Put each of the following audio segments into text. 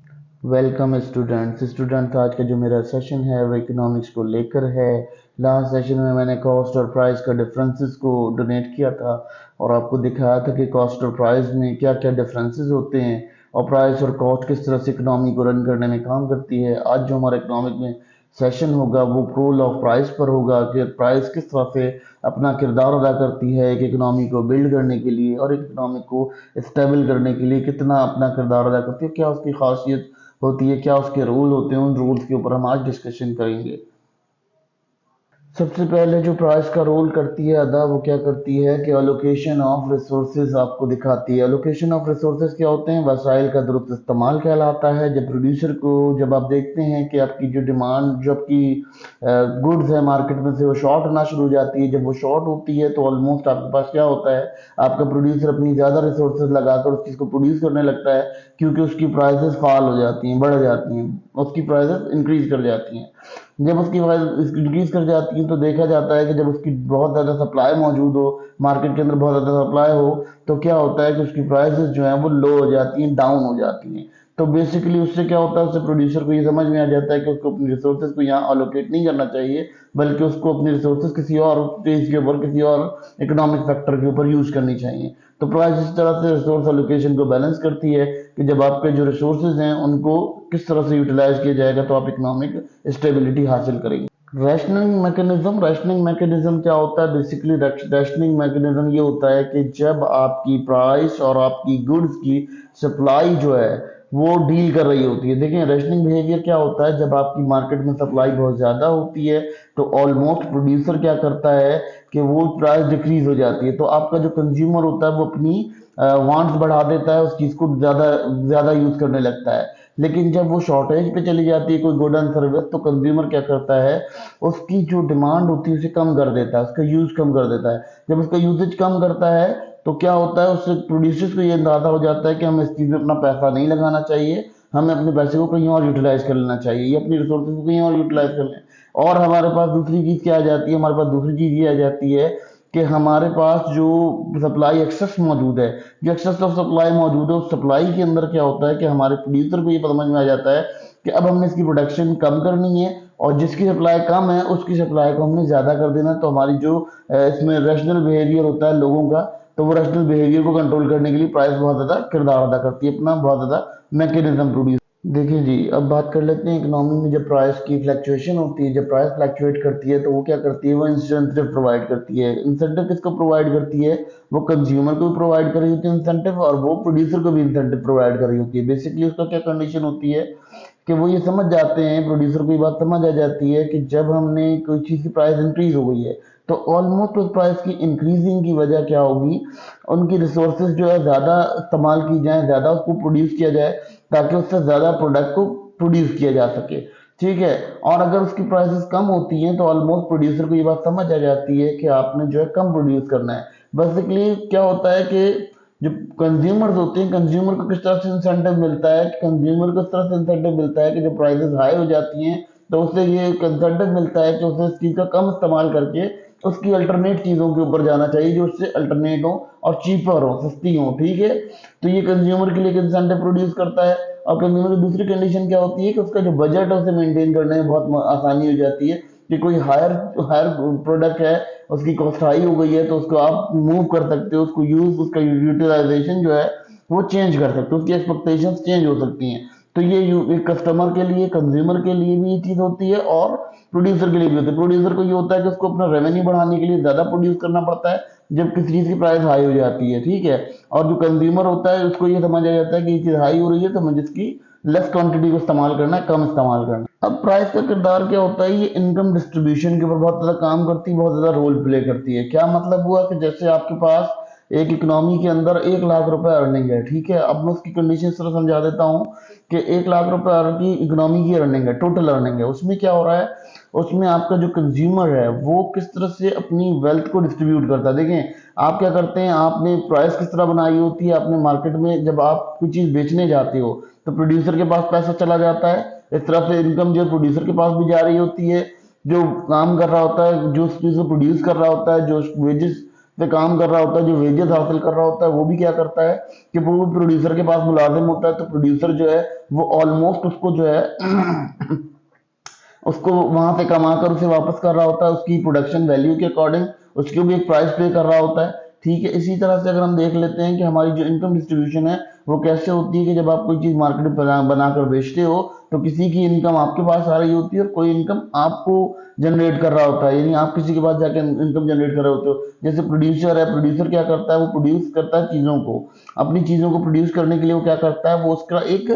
Welcome students आज का जो मेरा सेशन है वो इकोनॉमिक्स को लेकर है। लास्ट सेशन में मैंने कॉस्ट और प्राइस का डिफरेंसेस को डोनेट किया था और आपको दिखाया था कि कॉस्ट और प्राइस में क्या क्या डिफरेंसेस होते हैं और प्राइस और कॉस्ट किस तरह से इकोनॉमी को रन करने में काम करती है। आज जो हमारा इकोनॉमिक में सेशन होगा वो रोल ऑफ प्राइस पर होगा कि प्राइस किस तरह से अपना किरदार अदा करती है एक इकोनॉमी को बिल्ड करने के लिए और एक इकोनॉमी को स्टेबल करने के लिए कितना अपना किरदार अदा करती है, क्या उसकी खासियत होती है, क्या उसके रूल होते हैं। उन रूल्स के ऊपर हम आज डिस्कशन करेंगे। सबसे पहले जो प्राइस का रोल करती है अदा वो क्या करती है कि अलोकेशन ऑफ रिसोर्सेज आपको दिखाती है। अलोकेशन ऑफ रिसोर्सेज क्या होते हैं? वसाइल का दुरुस्त इस्तेमाल कहलाता है। जब प्रोड्यूसर को जब आप देखते हैं कि आपकी जो डिमांड जो आपकी गुड्स है मार्केट में से वो शॉर्ट होना शुरू हो जाती है, जब वो शॉर्ट होती है तो ऑलमोस्ट आपके पास क्या होता है, आपका प्रोड्यूसर अपनी ज़्यादा रिसोर्सेज लगाकर उस चीज़ को प्रोड्यूस करने लगता है क्योंकि उसकी प्राइसेस फॉल हो जाती हैं, बढ़ जाती हैं, उसकी प्राइसेस इंक्रीज कर जाती हैं। जब उसकी प्राइस इंक्रीज कर जाती है तो देखा जाता है कि जब उसकी बहुत ज़्यादा सप्लाई मौजूद हो, मार्केट के अंदर बहुत ज़्यादा सप्लाई हो, तो क्या होता है कि उसकी प्राइसेस जो है वो लो हो जाती हैं, डाउन हो जाती हैं। तो बेसिकली उससे क्या होता है, उससे प्रोड्यूसर को ये समझ में आ जाता है कि उसको अपनी रिसोर्सेज को यहाँ अलोकेट नहीं करना चाहिए, बल्कि उसको अपनी रिसोर्सेज किसी और चीज़ के ऊपर, किसी और इकोनॉमिक फैक्टर के ऊपर यूज करनी चाहिए। तो प्राइस इस तरह से रिसोर्स एलोकेशन को बैलेंस करती है कि जब आपके जो रिसोर्सेज हैं उनको किस तरह से यूटिलाइज किया जाएगा तो आप इकोनॉमिक स्टेबिलिटी हासिल करेंगे। रैशनिंग मैकेनिज्म क्या होता है? बेसिकली रैशनिंग मैकेनिज्म ये होता है कि जब आपकी प्राइस और आपकी गुड्स की सप्लाई जो है वो डील कर रही होती है। देखिए रैशनिंग बिहेवियर क्या होता है, जब आपकी मार्केट में सप्लाई बहुत ज़्यादा होती है तो ऑलमोस्ट प्रोड्यूसर क्या करता है कि वो प्राइस डिक्रीज हो जाती है, तो आपका जो कंज्यूमर होता है वो अपनी वांट्स बढ़ा देता है, उस चीज़ को ज़्यादा ज़्यादा यूज़ करने लगता है। लेकिन जब वो शॉर्टेज पे चली जाती है कोई गुड एंड सर्विस, तो कंज्यूमर क्या करता है, उसकी जो डिमांड होती है उसे कम कर देता है, उसका यूज कम कर देता है। जब उसका यूजेज कम करता है तो क्या होता है, उससे प्रोड्यूसर्स को ये अंदाजा हो जाता है कि हमें इस चीज़ में अपना पैसा नहीं लगाना चाहिए, हमें अपने पैसे को कहीं और यूटिलाइज कर लेना चाहिए या अपनी रिसोर्सेज को कहीं और यूटिलाइज कर लें। और हमारे पास दूसरी चीज़ क्या आ जाती है, हमारे पास दूसरी चीज़ ये आ जाती है कि हमारे पास जो सप्लाई एक्सेस मौजूद है, जो एक्सेस ऑफ सप्लाई मौजूद है, उस सप्लाई के अंदर क्या होता है कि हमारे प्रोड्यूसर को ये समझ में आ जाता है कि अब हमने इसकी प्रोडक्शन कम करनी है और जिसकी सप्लाई कम है उसकी सप्लाई को हमने ज़्यादा कर देना है। तो हमारी जो इसमें रैशनल बिहेवियर होता है लोगों का, तो वो रैशनल बिहेवियर को कंट्रोल करने के लिए प्राइस बहुत ज़्यादा किरदार अदा करती है, अपना बहुत ज़्यादा मैकेनिज्म प्रोड्यूस। देखिए जी, अब बात कर लेते हैं इकोनॉमी में जब प्राइस की फ्लक्चुएशन होती है, जब प्राइस फ्लक्चुएट करती है तो वो क्या करती है, वो इंसेंटिव प्रोवाइड करती है। इंसेंटिव किसको प्रोवाइड करती है? वो कंज्यूमर को भी प्रोवाइड कर रही होती है इंसेंटिव और वो प्रोड्यूसर को भी इंसेंटिव प्रोवाइड कर रही होती है। बेसिकली उसका क्या कंडीशन होती है कि वो ये समझ जाते हैं, प्रोड्यूसर को ये बात समझ आ जाती है कि जब हमने कोई चीज़ की प्राइस इंक्रीज हो गई है तो ऑलमोस्ट उस प्राइस की इंक्रीजिंग की वजह क्या होगी, उनकी रिसोर्सेज जो है ज़्यादा इस्तेमाल की जाए, ज़्यादा उसको प्रोड्यूस किया जाए ताकि उससे ज़्यादा प्रोडक्ट को प्रोड्यूस किया जा सके। ठीक है। और अगर उसकी प्राइसेस कम होती हैं तो ऑलमोस्ट प्रोड्यूसर को ये बात समझ आ जाती है कि आपने जो है कम प्रोड्यूस करना है। बेसिकली क्या होता है कि जो कंज्यूमर्स होते हैं, कंज्यूमर को किस तरह से इंसेंटिव मिलता है, कंज्यूमर को इस तरह से इंसेंटिव मिलता है कि जब प्राइसेस हाई हो जाती हैं तो उससे ये इंसेंटिव मिलता है कि उसे इस चीज़ का कम इस्तेमाल करके उसकी अल्टरनेट चीज़ों के ऊपर जाना चाहिए जो उससे अल्टरनेट हो और चीपर हो, सस्ती हो। ठीक है। तो ये कंज्यूमर के लिए इंसेंटिव प्रोड्यूस करता है। और कंज्यूमर की दूसरी कंडीशन क्या होती है कि उसका जो बजट है उसे मेंटेन करने में बहुत आसानी हो जाती है कि कोई हायर हायर प्रोडक्ट है, उसकी कॉस्ट हाई हो गई है तो उसको आप मूव कर सकते हो, उसको यूज, उसका यूटिलाइजेशन जो है वो चेंज कर सकते हो, उसकी एक्सपेक्टेशंस चेंज हो सकती हैं। तो ये एक कस्टमर के लिए, कंज्यूमर के लिए भी ये चीज़ होती है और प्रोड्यूसर के लिए भी होती है। प्रोड्यूसर को ये होता है कि उसको अपना रेवेन्यू बढ़ाने के लिए ज़्यादा प्रोड्यूस करना पड़ता है जब किसी चीज़ की प्राइस हाई हो जाती है। ठीक है। और जो कंज्यूमर होता है उसको ये समझ आ जाता है कि ये चीज़ हाई हो रही है तो मुझे इसकी लेस क्वांटिटी को इस्तेमाल करना है, कम इस्तेमाल करना है। अब प्राइस का किरदार क्या होता है, ये इनकम डिस्ट्रीब्यूशन के ऊपर बहुत ज़्यादा काम करती है, बहुत ज़्यादा रोल प्ले करती है। क्या मतलब हुआ कि जैसे आपके पास एक इकोनॉमी के अंदर 1 लाख रुपए अर्निंग है। ठीक है। अब मैं उसकी कंडीशन इस तरह समझा देता हूँ कि 1 लाख रुपए की इकोनॉमी की अर्निंग है, टोटल अर्निंग है। उसमें क्या हो रहा है, उसमें आपका जो कंज्यूमर है वो किस तरह से अपनी वेल्थ को डिस्ट्रीब्यूट करता है। देखें आप क्या करते हैं, आपने प्राइस किस तरह बनाई होती है, आपने मार्केट में जब आप कोई चीज़ बेचने जाते हो तो प्रोड्यूसर के पास पैसा चला जाता है, इस तरह से इनकम जो प्रोड्यूसर के पास भी जा रही होती है, जो काम कर रहा होता है, जो उस चीज़ को प्रोड्यूस कर रहा होता है, जो वेजेस पे काम कर रहा होता है, जो वेजेस हासिल कर रहा होता है, वो भी क्या करता है कि वो प्रोड्यूसर के पास मुलाजिम होता है, तो प्रोड्यूसर जो है वो ऑलमोस्ट उसको जो है उसको वहां से कमा कर उसे वापस कर रहा होता है उसकी प्रोडक्शन वैल्यू के अकॉर्डिंग, उसको भी एक प्राइस पे कर रहा होता है। ठीक है, इसी तरह से अगर हम देख लेते हैं कि हमारी जो इनकम डिस्ट्रीब्यूशन है वो कैसे होती है कि जब आप कोई चीज मार्केट में बनाकर बेचते हो तो किसी की इनकम आपके पास आ रही होती है और कोई इनकम आपको जनरेट कर रहा होता है, यानी आप किसी के पास जाकर इनकम जनरेट कर रहे होते हो। जैसे प्रोड्यूसर है, प्रोड्यूसर क्या करता है, वो प्रोड्यूस करता है चीजों को, अपनी चीजों को प्रोड्यूस करने के लिए वो क्या करता है, वो उसका एक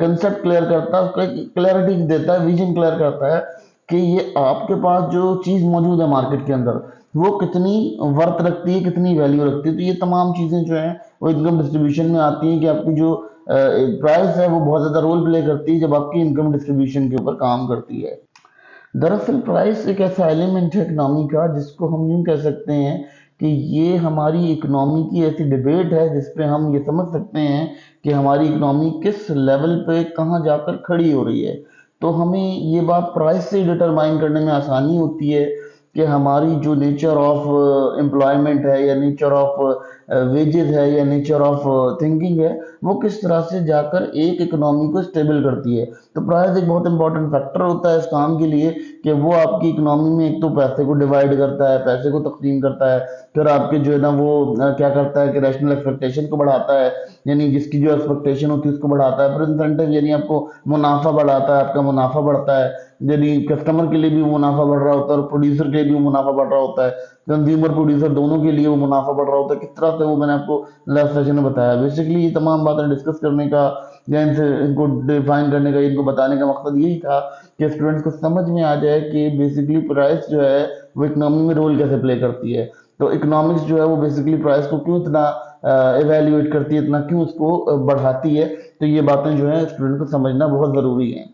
कंसेप्ट क्लियर करता है, उसका क्लैरिटी देता है, विजन क्लियर करता है कि ये आपके पास जो चीज मौजूद है मार्केट के अंदर वो कितनी वर्थ रखती है, कितनी वैल्यू रखती है। तो ये तमाम चीजें जो हैं वो इनकम डिस्ट्रीब्यूशन में आती हैं कि आपकी जो प्राइस है वो बहुत ज्यादा रोल प्ले करती है जब आपकी इनकम डिस्ट्रीब्यूशन के ऊपर काम करती है। दरअसल प्राइस एक ऐसा एलिमेंट है इकोनॉमी का जिसको हम यूं कह सकते हैं कि ये हमारी इकोनॉमी की ऐसी डिबेट है जिसपे हम ये समझ सकते हैं कि हमारी इकोनॉमी किस लेवल पे कहाँ जाकर खड़ी हो रही है। तो हमें ये बात प्राइस से डिटरमाइन करने में आसानी होती है कि हमारी जो नेचर ऑफ एम्प्लॉयमेंट है या नेचर ऑफ वेजेस है या नेचर ऑफ थिंकिंग है वो किस तरह से जाकर एक इकोनॉमी को स्टेबल करती है। तो प्राइस एक बहुत इंपॉर्टेंट फैक्टर होता है इस काम के लिए कि वो आपकी इकोनॉमी में एक तो पैसे को डिवाइड करता है, पैसे को तकसीम करता है, फिर आपके जो है ना वो क्या करता है कि रैशनल एक्सपेक्टेशन को बढ़ाता है, यानी जिसकी जो एक्सपेक्टेशन होती है उसको बढ़ाता है, फिर इंसेंटिव यानी आपको मुनाफा बढ़ाता है, आपका मुनाफा बढ़ता है, यदि कस्टमर के लिए भी मुनाफा बढ़ रहा होता है और प्रोड्यूसर के लिए भी मुनाफा बढ़ रहा होता है, कंज्यूमर प्रोड्यूसर दोनों के लिए वो मुनाफा बढ़ रहा होता है। किस तरह से वो मैंने आपको लास्ट सेशन में बताया। बेसिकली ये तमाम बातें डिस्कस करने का या इनको डिफाइन करने का, इनको बताने का मकसद यही था कि स्टूडेंट्स को समझ में आ जाए कि बेसिकली प्राइस जो है वो इकोनॉमी में रोल कैसे प्ले करती है। तो इकोनॉमिक्स जो है वो बेसिकली प्राइस को क्यों इतना इवेल्युएट करती है, इतना क्यों उसको बढ़ाती है। तो ये बातें जो है स्टूडेंट को समझना बहुत ज़रूरी है।